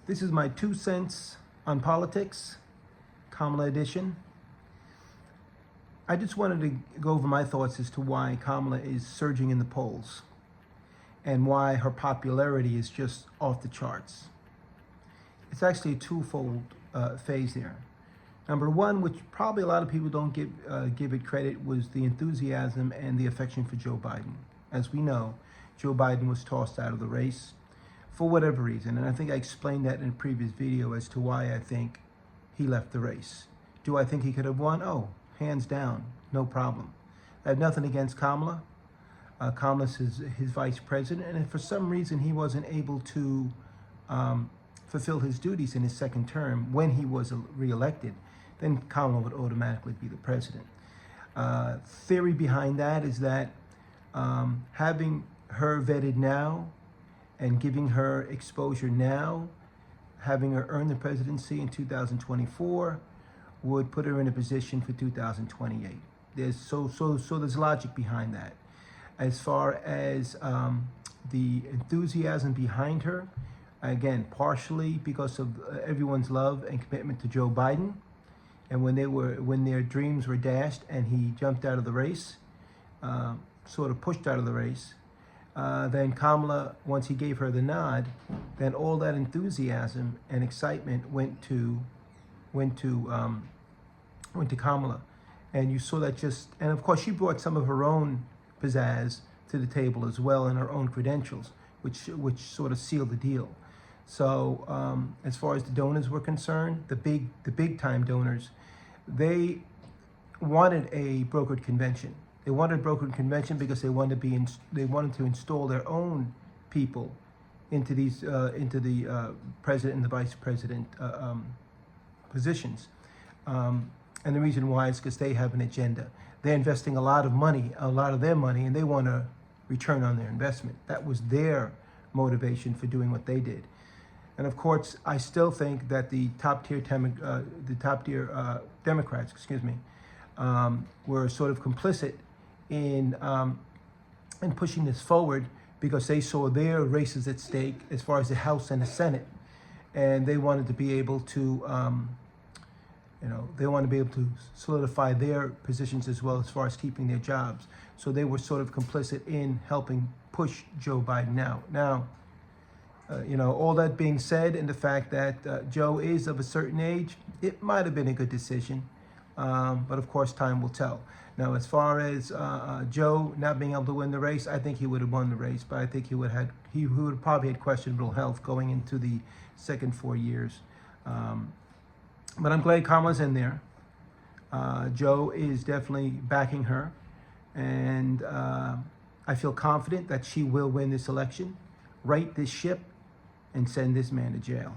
This is my 2 cents on politics, Kamala edition. I just wanted to go over my thoughts as to why Kamala is surging in the polls and why her popularity is just off the charts. It's actually a twofold phase there. Number one, which probably a lot of people don't give it credit, was the enthusiasm and the affection for Joe Biden. As we know, Joe Biden was tossed out of the race for whatever reason, and I think I explained that in a previous video as to why I think he left the race. Do I think he could have won? Oh, hands down, no problem. I have nothing against Kamala. Kamala's his vice president, and if for some reason he wasn't able to fulfill his duties in his second term when he was reelected, then Kamala would automatically be the president. Theory behind that is that having her vetted now and giving her exposure now, having her earn the presidency in 2024, would put her in a position for 2028. There's logic behind that. As far as the enthusiasm behind her, again, partially because of everyone's love and commitment to Joe Biden, and when their dreams were dashed and he jumped out of the race, sort of pushed out of the race, then Kamala, once he gave her the nod, then all that enthusiasm and excitement went to Kamala, and you saw that and of course she brought some of her own pizzazz to the table as well, and her own credentials, which sort of sealed the deal. So as far as the donors were concerned, the big time donors, they wanted a brokered convention. They wanted a brokered convention because they wanted to install their own people into the president and the vice president positions. And the reason why is because they have an agenda. They're investing a lot of their money, and they want a return on their investment. That was their motivation for doing what they did. And of course, I still think that the top tier Democrats, were sort of complicit in pushing this forward because they saw their races at stake as far as the House and the Senate, and they wanted to be able to, solidify their positions as well as far as keeping their jobs. So they were sort of complicit in helping push Joe Biden out. Now, all that being said, and the fact that Joe is of a certain age, it might have been a good decision, but of course time will tell. Now, as far as Joe not being able to win the race, I think he would have won the race, but I think he would have probably had questionable health going into the second 4 years. But I'm glad Kamala's in there. Joe is definitely backing her, and I feel confident that she will win this election, right this ship, and send this man to jail.